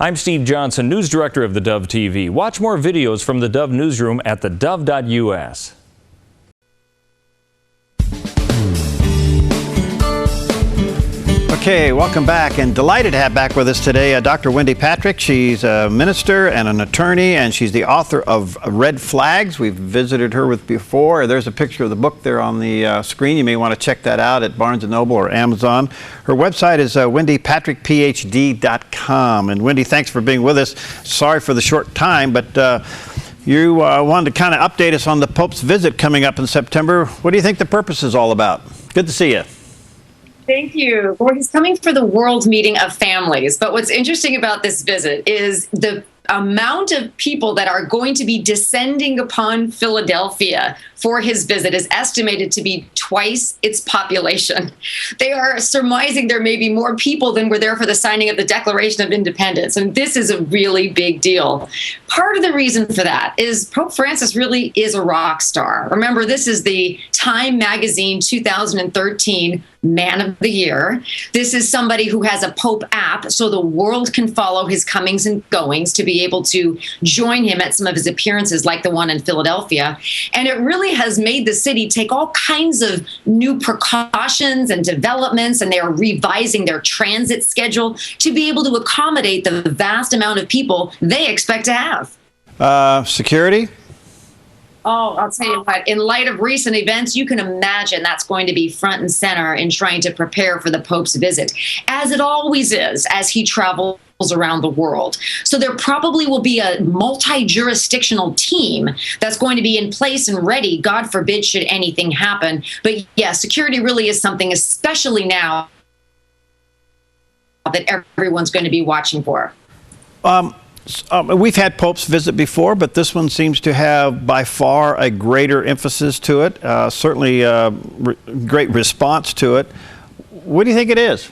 I'm Steve Johnson, News Director of theDove TV. Watch more videos from the Dove Newsroom at thedove.us. Okay, welcome back, and delighted to have back with us today Dr. Wendy Patrick. She's a minister and an attorney, and she's the author of Red Flags. We've visited her with before. There's a picture of the book there on the screen. You may want to check that out at Barnes & Noble or Amazon. Her website is wendypatrickphd.com. And Wendy, thanks for being with us. Sorry for the short time, but you wanted to kind of update us on the Pope's visit coming up in September. What do you think the purpose is all about? Good to see you. Thank you. Well, he's coming for the World Meeting of Families. But what's interesting about this visit is the amount of people that are going to be descending upon Philadelphia for his visit is estimated to be twice its population. They are surmising there may be more people than were there for the signing of the Declaration of Independence. And this is a really big deal. Part of the reason for that is Pope Francis really is a rock star. Remember, this is the Time Magazine 2013 Man of the Year. This is somebody who has a Pope app, so the world can follow his comings and goings to be able to join him at some of his appearances, like the one in Philadelphia. And it really has made the city take all kinds of new precautions and developments, and they are revising their transit schedule to be able to accommodate the vast amount of people they expect to have. Security? Oh, I'll tell you what, in light of recent events, you can imagine that's going to be front and center in trying to prepare for the Pope's visit, as it always is as he travels around the world. So there probably will be a multi-jurisdictional team that's going to be in place and ready, God forbid, should anything happen. But yeah, security really is something, especially now, that everyone's going to be watching for. We've had popes visit before, but this one seems to have by far a greater emphasis to it, certainly great response to it. What do you think it is?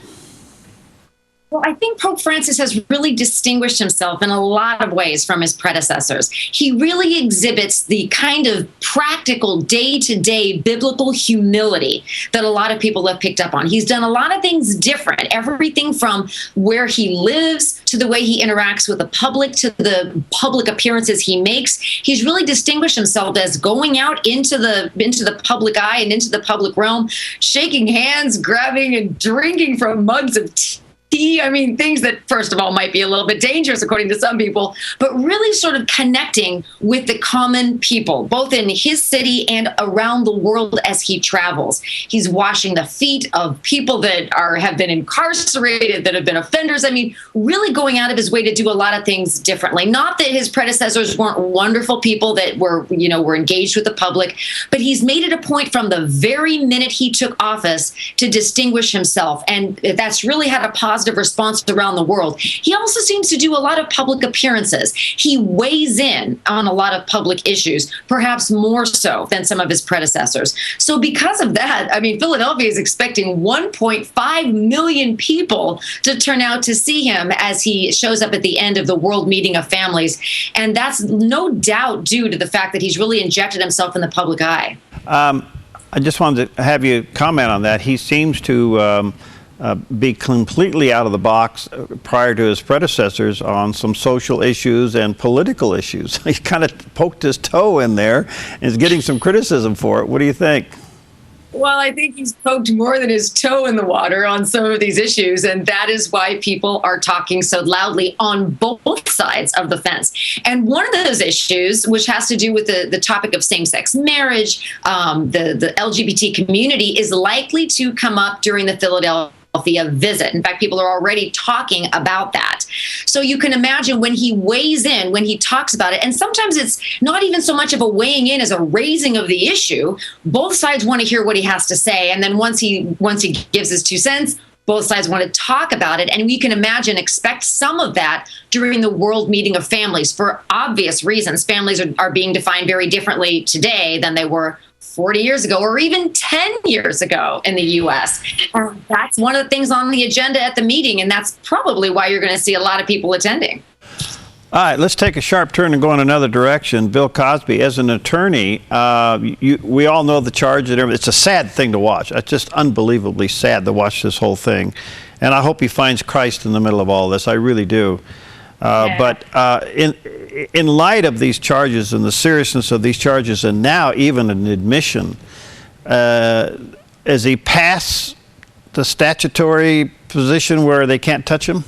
Well, I think Pope Francis has really distinguished himself in a lot of ways from his predecessors. He really exhibits the kind of practical, day-to-day biblical humility that a lot of people have picked up on. He's done a lot of things different, everything from where he lives to the way he interacts with the public to the public appearances he makes. He's really distinguished himself as going out into the public eye and into the public realm, shaking hands, grabbing and drinking from mugs of tea. I mean, things that, first of all, might be a little bit dangerous, according to some people, but really sort of connecting with the common people, both in his city and around the world as he travels. He's washing the feet of people that have been incarcerated, that have been offenders. I mean, really going out of his way to do a lot of things differently. Not that his predecessors weren't wonderful people that were engaged with the public, but he's made it a point from the very minute he took office to distinguish himself. And that's really had a positive response around the world. He also seems to do a lot of public appearances. He weighs in on a lot of public issues, perhaps more so than some of his predecessors. So because of that, I mean, Philadelphia is expecting 1.5 million people to turn out to see him as he shows up at the end of the World Meeting of Families. And that's no doubt due to the fact that he's really injected himself in the public eye. I just wanted to have you comment on that. He seems to be completely out of the box prior to his predecessors on some social issues and political issues. He kind of poked his toe in there and is getting some criticism for it. What do you think? Well, I think he's poked more than his toe in the water on some of these issues, and that is why people are talking so loudly on both sides of the fence. And one of those issues, which has to do with the topic of same-sex marriage, the LGBT community, is likely to come up during the Philadelphia visit. In fact, people are already talking about that. So you can imagine when he weighs in, when he talks about it, and sometimes it's not even so much of a weighing in as a raising of the issue. Both sides want to hear what he has to say. And then once he gives his 2 cents, both sides want to talk about it. And we can expect some of that during the World Meeting of Families for obvious reasons. Families are being defined very differently today than they were 40 years ago or even 10 years ago in the U.S. That's one of the things on the agenda at the meeting, and that's probably why you're going to see a lot of people attending. All right, let's take a sharp turn and go in another direction. Bill Cosby, as an attorney, we all know the charge and everything. It's a sad thing to watch. It's just unbelievably sad to watch this whole thing. And I hope he finds Christ in the middle of all this. I really do. But in light of these charges and the seriousness of these charges, and now even an admission, is he past the statutory position where they can't touch him?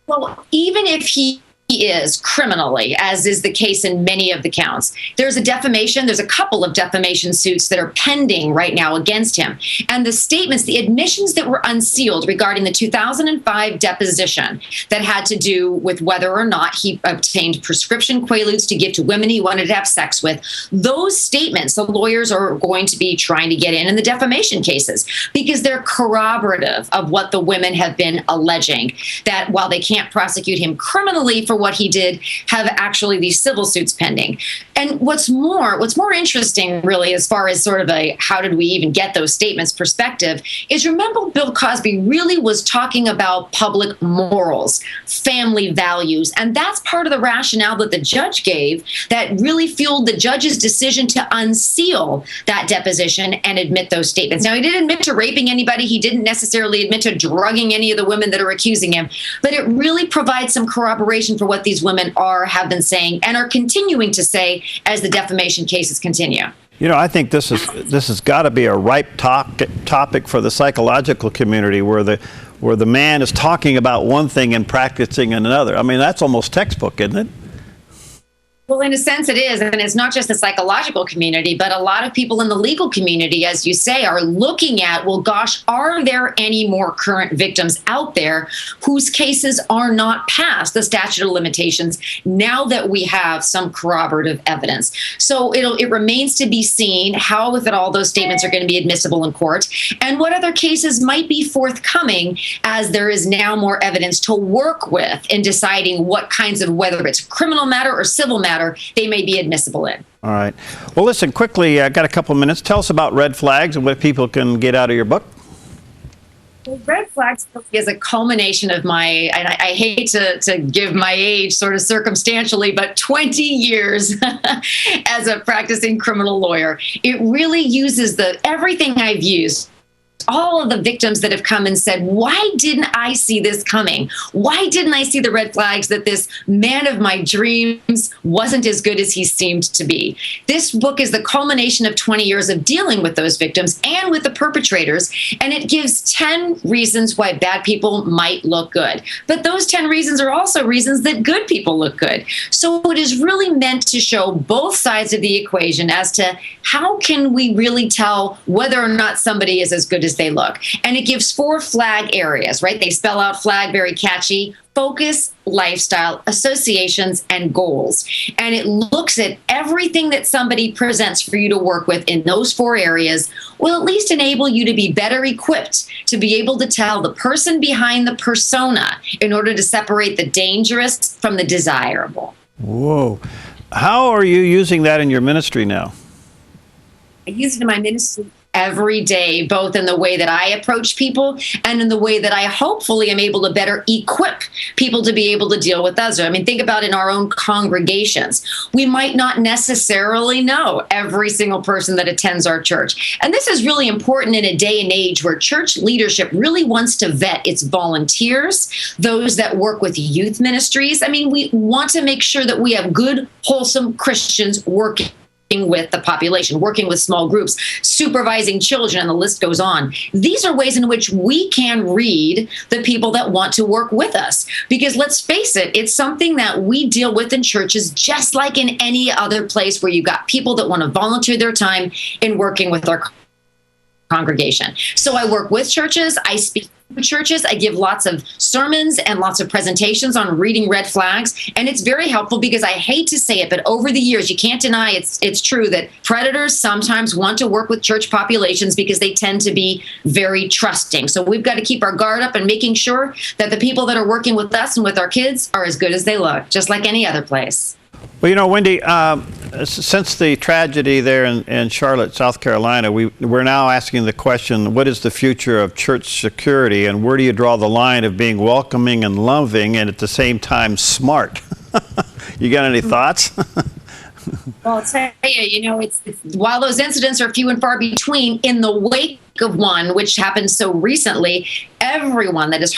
Well, even if he is criminally, as is the case in many of the counts, there's a couple of defamation suits that are pending right now against him. And the statements, the admissions that were unsealed regarding the 2005 deposition that had to do with whether or not he obtained prescription quaaludes to give to women he wanted to have sex with, those statements the lawyers are going to be trying to get in the defamation cases, because they're corroborative of what the women have been alleging, that while they can't prosecute him criminally for what he did, have actually these civil suits pending. And what's more interesting, really, as far as sort of a how did we even get those statements perspective, is remember Bill Cosby really was talking about public morals, family values, and that's part of the rationale that the judge gave that really fueled the judge's decision to unseal that deposition and admit those statements. Now, he didn't admit to raping anybody. He didn't necessarily admit to drugging any of the women that are accusing him, but it really provides some corroboration for what these women have been saying and are continuing to say as the defamation cases continue. You know, I think this has got to be a ripe topic for the psychological community, where the man is talking about one thing and practicing another. I mean, that's almost textbook, isn't it? Well, in a sense it is, and it's not just the psychological community, but a lot of people in the legal community, as you say, are looking at, well, gosh, are there any more current victims out there whose cases are not past the statute of limitations now that we have some corroborative evidence? So it remains to be seen how, if at all, those statements are going to be admissible in court, and what other cases might be forthcoming as there is now more evidence to work with in deciding what kinds of, whether it's criminal matter or civil matter, they may be admissible in. All right. Well, listen, quickly, I got a couple of minutes. Tell us about Red Flags and what people can get out of your book. Well, Red Flags is a culmination of my, and I hate to give my age sort of circumstantially, but 20 years as a practicing criminal lawyer. It really uses everything I've used, all of the victims that have come and said, why didn't I see this coming? Why didn't I see the red flags that this man of my dreams wasn't as good as he seemed to be? This book is the culmination of 20 years of dealing with those victims and with the perpetrators, and it gives 10 reasons why bad people might look good. But those 10 reasons are also reasons that good people look good. So it is really meant to show both sides of the equation as to how can we really tell whether or not somebody is as good as they look. And it gives 4 flag areas, right? They spell out flag very catchy: focus, lifestyle, associations, and goals. And it looks at everything that somebody presents for you to work with in those 4 areas will at least enable you to be better equipped to be able to tell the person behind the persona in order to separate the dangerous from the desirable. Whoa. How are you using that in your ministry now? I use it in my ministry every day, both in the way that I approach people and in the way that I hopefully am able to better equip people to be able to deal with others. I mean, think about in our own congregations. We might not necessarily know every single person that attends our church. And this is really important in a day and age where church leadership really wants to vet its volunteers, those that work with youth ministries. I mean, we want to make sure that we have good, wholesome Christians working with the population, working with small groups, supervising children, and the list goes on. These are ways in which we can read the people that want to work with us. Because let's face it, it's something that we deal with in churches just like in any other place where you've got people that want to volunteer their time in working with our congregation. So I work with churches, I speak to churches, I give lots of sermons and lots of presentations on reading red flags, and it's very helpful because I hate to say it, but over the years, you can't deny it's true that predators sometimes want to work with church populations because they tend to be very trusting. So we've got to keep our guard up and making sure that the people that are working with us and with our kids are as good as they look, just like any other place. Well, you know, Wendy, since the tragedy there in Charlotte, South Carolina, we're now asking the question, what is the future of church security, and where do you draw the line of being welcoming and loving and at the same time smart? You got any thoughts? Well, I'll tell you, it's while those incidents are few and far between, in the wake of one, which happened so recently, everyone that is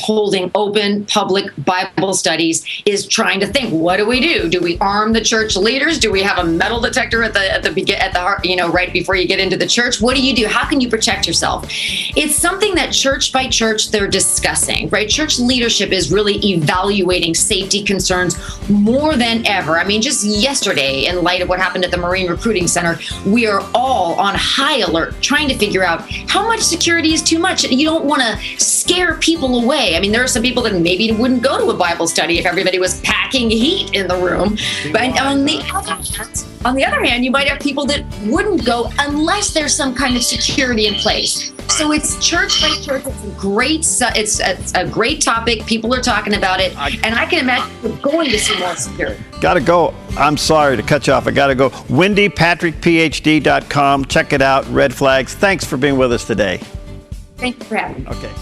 holding open public Bible studies is trying to think, what do we do? Do we arm the church leaders? Do we have a metal detector at the heart, right before you get into the church? What do you do? How can you protect yourself? It's something that church by church they're discussing, right? Church leadership is really evaluating safety concerns more than ever. I mean, just yesterday, in light of what happened at the Marine Recruiting Center, we are all on high alert trying to figure out how much security is too much. You don't want to scare people away. I mean, there are some people that maybe wouldn't go to a Bible study if everybody was packing heat in the room. But on the other hand, you might have people that wouldn't go unless there's some kind of security in place. So it's church by church. It's a great topic. People are talking about it, and I can imagine we're going to see more security. Got to go. I'm sorry to cut you off. I got to go. WendyPatrickPhD.com. Check it out. Red flags. Thanks for being with us today. Thank you for having me. Okay.